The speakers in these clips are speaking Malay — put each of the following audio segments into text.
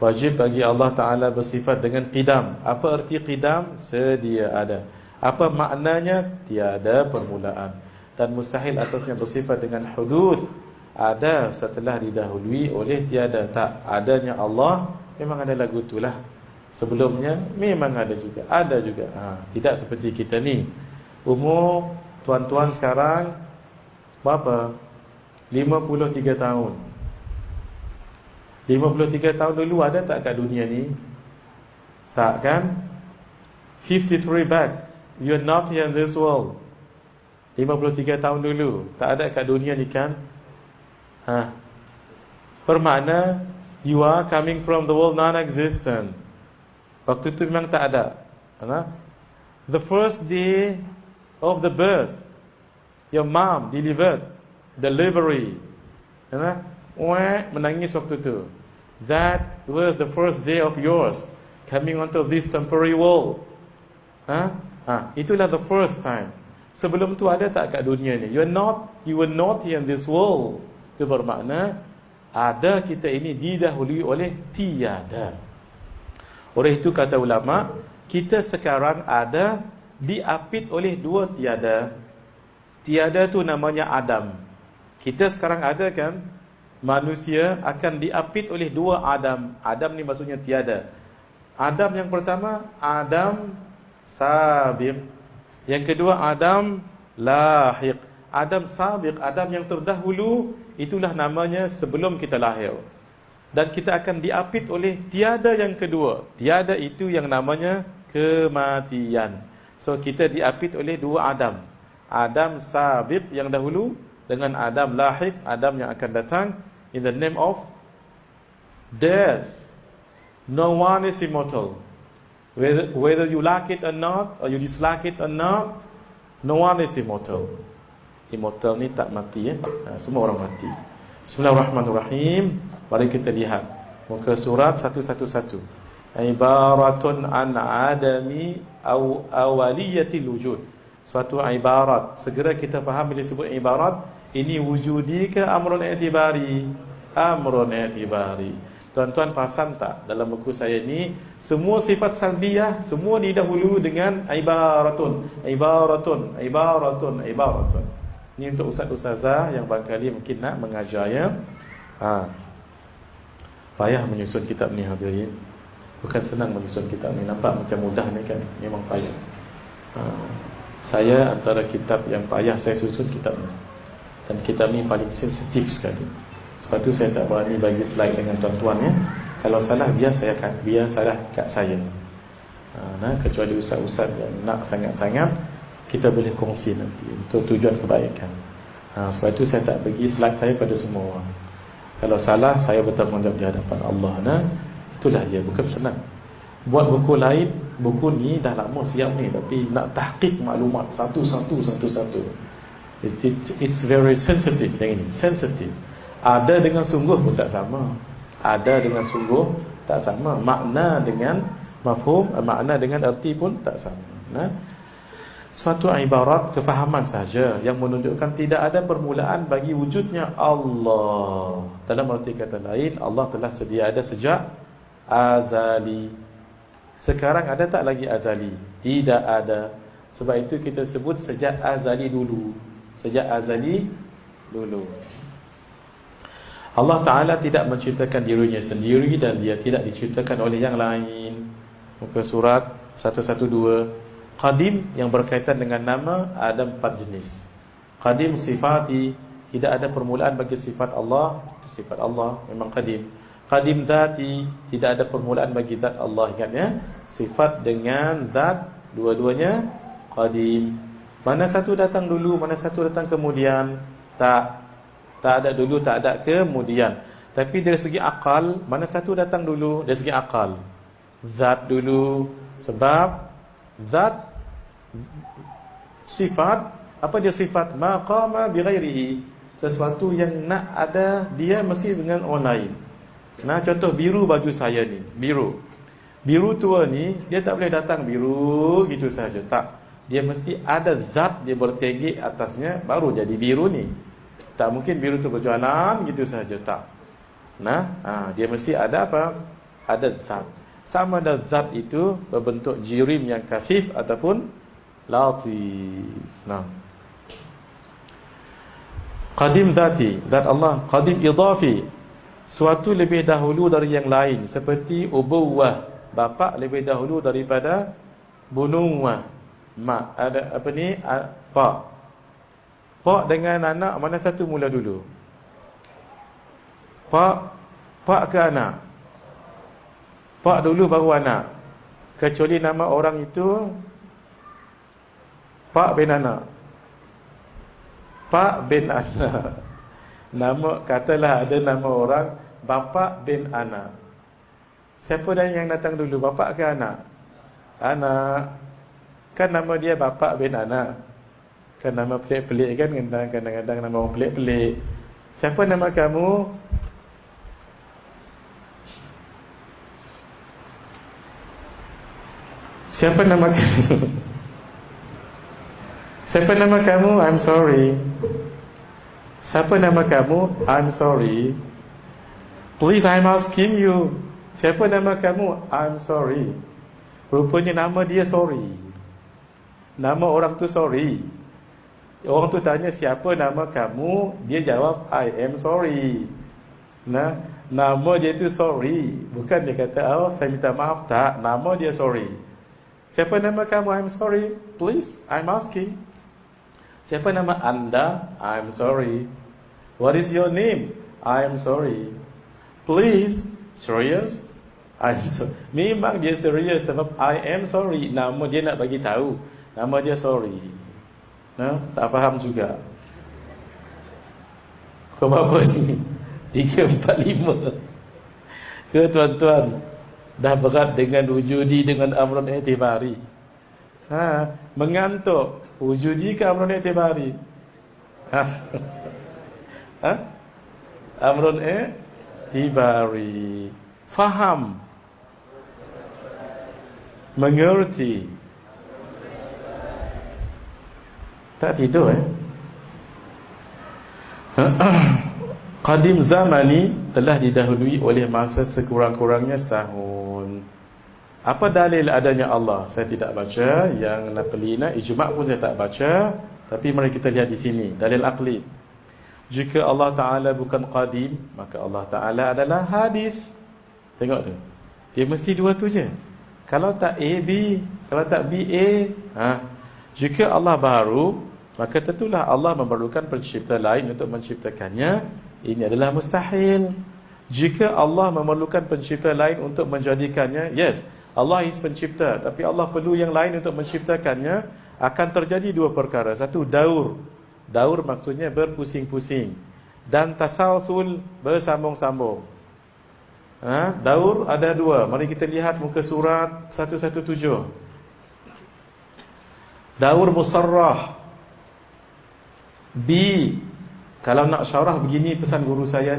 Wajib bagi Allah Ta'ala bersifat dengan qidam. Apa arti qidam? Sedia ada. Apa maknanya? Tiada permulaan. Dan mustahil atasnya bersifat dengan huduth, ada setelah didahului oleh tiada. Tak, adanya Allah memang ada lagu itulah. Sebelumnya memang ada juga. Ada juga. Tidak seperti kita ni. Umur tuan-tuan sekarang berapa? 53 tahun. 53 tahun dulu ada tak kat dunia ni? Tak kan? 53 back, you're not here in this world. 53 tahun dulu tak ada kat dunia ni kan? Bermakna you are coming from the world non-existent. Waktu tu memang tak ada. The first day of the birth, your mom delivered, delivery, menangis waktu tu. That was the first day of yours coming onto this temporary world. Itulah the first time. Sebelum tu ada tak kat dunia ni? You were not here in this world. Itu bermakna ada kita ini didahului oleh tiada. Oleh itu kata ulama, kita sekarang ada diapit oleh dua tiada. Tiada tu namanya Adam. Kita sekarang ada kan? Manusia akan diapit oleh dua Adam. Adam ni maksudnya tiada. Adam yang pertama, Adam sabiq. Yang kedua, Adam lahiq. Adam sabiq, Adam yang terdahulu, itulah namanya sebelum kita lahir. Dan kita akan diapit oleh tiada yang kedua. Tiada itu yang namanya kematian. So kita diapit oleh dua Adam. Adam sabiq yang dahulu dengan Adam lahiq, Adam yang akan datang, in the name of death. No one is immortal. Whether you like it or not, or you dislike it or not, no one is immortal. Immortal ni tak mati ya. Semua orang mati. Bismillahirrahmanirrahim. Mari kita lihat muka surat 111. Ibaratun an adami aw awaliyatil wujud. Suatu ibarat, segera kita faham bila sebut ibarat, ini wujudi ke amrun i'tibari? Amrun i'tibari. Tuan-tuan perasan tak dalam buku saya ni, semua sifat salbiyah semua didahulu dengan ibaratun, ibaratun, ibaratun, ibaratun. Ini untuk ustaz-ustazah yang barangkali mungkin nak mengajar ya. Payah menyusun kitab ni hadirin. Bukan senang menyusun kitab ni. Nampak macam mudah ni kan? Memang payah. Saya antara kitab yang payah saya susun kitab ni. Dan kitab ni paling sensitif sekali. Sebab tu saya tak berani bagi slide dengan tuan-tuan ya. Kalau salah biar salah kat saya. Kecuali ustaz-ustaz yang nak sangat-sangat, kita boleh kongsi nanti untuk tujuan kebaikan. Sebab itu saya tak bagi slide saya pada semua orang. Kalau salah, saya bertanggungjawab di hadapan Allah. Itulah dia, bukan senang. Buat buku lain, buku ni dah lama siap ni, tapi nak tahqiq maklumat satu-satu. It's very sensitive yang ini, sensitive. Ada dengan sungguh pun tak sama. Ada dengan sungguh tak sama. Makna dengan mafhum, makna dengan erti pun tak sama. Suatu ibarat kefahaman saja yang menunjukkan tidak ada permulaan bagi wujudnya Allah. Dalam arti kata lain, Allah telah sedia ada sejak azali. Sekarang ada tak lagi azali? Tidak ada. Sebab itu kita sebut sejak azali dulu. Sejak azali dulu. Allah Ta'ala tidak menciptakan dirinya sendiri dan dia tidak diciptakan oleh yang lain. Muka surat 112. Qadim yang berkaitan dengan nama ada 4 jenis. Qadim sifati, tidak ada permulaan bagi sifat Allah. Itu sifat Allah memang qadim. Qadim dhati, tidak ada permulaan bagi zat Allah. Ingat ya, sifat dengan zat dua-duanya qadim. Mana satu datang dulu, mana satu datang kemudian? Tak ada dulu, tak ada kemudian. Tapi dari segi akal, mana satu datang dulu? Dari segi akal, zat dulu. Sebab zat, sifat, apa dia sifat? Maqama bighairihi, sesuatu yang nak ada dia mesti dengan orang lain. Contoh biru baju saya ni, biru tua ni, dia tak boleh datang biru gitu saja. Tak, dia mesti ada zat dia bertinggi atasnya baru jadi biru ni. Tak mungkin biru tu berjalan gitu saja. Tak. Dia mesti ada apa? ada zat. Sama ada zat itu berbentuk jirim yang khafif ataupun latif. Nah, qadim zati, zat Allah. Qadim idafi, suatu lebih dahulu dari yang lain, seperti ubuwah, bapa lebih dahulu daripada bunuwah. Mak ada apa ni? Pak. Pak dengan anak mana satu mula dulu? Pak ke anak? Pak dulu baru anak. Kecuali nama orang itu Pak bin anak. Pak bin anak. Nama, katalah ada nama orang bapa bin anak. Siapa yang datang dulu, bapa ke anak? Anak. Kan nama dia bapa bin anak. Kan nama pelik-pelik kan, kadang-kadang nama orang pelik-pelik. Siapa nama kamu? Siapa nama kamu? Siapa nama kamu? I'm sorry. Siapa nama kamu? I'm sorry. Please, I'm asking you. Siapa nama kamu? I'm sorry. Rupanya nama dia sorry. Nama orang tu sorry. Orang tu tanya siapa nama kamu, dia jawab I am sorry. Nah, nama dia tu sorry. Bukan dia kata, oh saya minta maaf. Tak, nama dia sorry. Siapa nama kamu? I'm sorry. Please, I'm asking. Siapa nama anda? I'm sorry. What is your name? I'm sorry. Please, serious? I'm sorry. Memang dia serius sebab I am sorry. Nama dia nak bagi tahu. Nama dia sorry. Nah, tak faham juga. Kau apa ni? 3, 4, 5. Ke tuan-tuan? Dah berat dengan wujudi dengan amrun i'tibari. Mengantuk. Wujudi ke amrun i'tibari? Amrun i'tibari. Faham. Mengerti. Tak tidur Qadim zamani, telah didahului oleh masa sekurang-kurangnya setahun. Apa dalil adanya Allah? Saya tidak baca. Yang naqlina, ijma' pun saya tak baca. Tapi mari kita lihat di sini dalil aqli. Jika Allah Ta'ala bukan qadim, maka Allah Ta'ala adalah hadis. Tengok tu, dia mesti dua tu je. Kalau tak A, B. Kalau tak B, A. Jika Allah baru, maka tentulah Allah memerlukan pencipta lain untuk menciptakannya. Ini adalah mustahil. Jika Allah memerlukan pencipta lain untuk menjadikannya, yes, Allah is pencipta, tapi Allah perlu yang lain untuk menciptakannya, akan terjadi dua perkara. Satu, daur. Daur maksudnya berpusing-pusing. Dan tasalsul, bersambung-sambung. Daur ada dua. Mari kita lihat muka surat 117. Daur musarrah. B. Kalau nak syarah begini pesan guru saya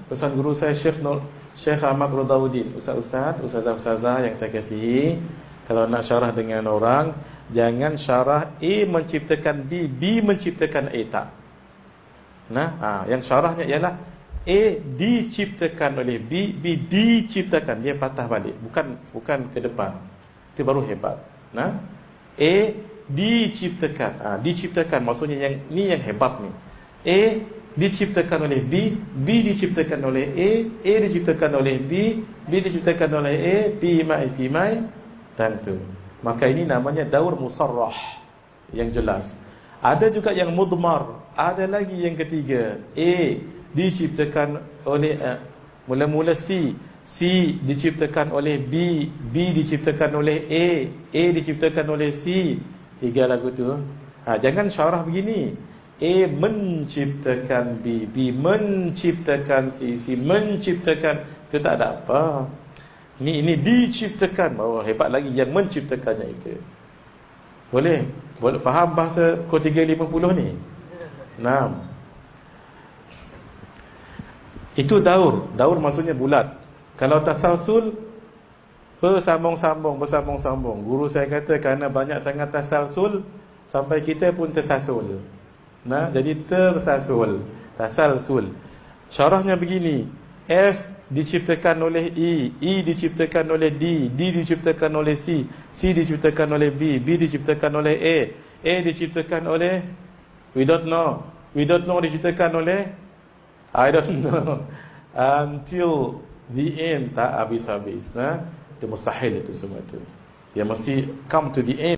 pesan guru saya Syekh Ahmad Rodauddin, ustazah-ustazah yang saya kasihi. Kalau nak syarah dengan orang, jangan syarah A menciptakan B, B menciptakan A, tak. Yang syarahnya ialah A diciptakan oleh B, B diciptakan, dia patah balik, bukan ke depan. Itu baru hebat. A diciptakan. Diciptakan maksudnya yang ni yang hebat ni. A diciptakan oleh B, B diciptakan oleh A diciptakan oleh B, B diciptakan oleh A, P mai tentu. Maka ini namanya daur musarrah yang jelas. Ada juga yang mudmar. Ada lagi yang ketiga, A diciptakan oleh mula-mula C diciptakan oleh B, B diciptakan oleh A diciptakan oleh C. 3 lagu tu. Jangan syarah begini. A menciptakan B, B menciptakan C, C menciptakan. Itu tak ada apa. Ini diciptakan. Oh, hebat lagi yang menciptakannya itu. Boleh faham bahasa kod 350 ni? 6. Itu daur. Daur maksudnya bulat. Kalau tasalsul, bersambung-sambung. Guru saya kata kerana banyak sangat tasalsul, sampai kita pun tersasul. Jadi tersasul, tasalsul. Syarahnya begini, F diciptakan oleh E diciptakan oleh D diciptakan oleh C diciptakan oleh B diciptakan oleh A diciptakan oleh we don't know diciptakan oleh I don't know until the end, tak habis-habis. Itu mustahil itu semua itu. Dia mesti come to the end.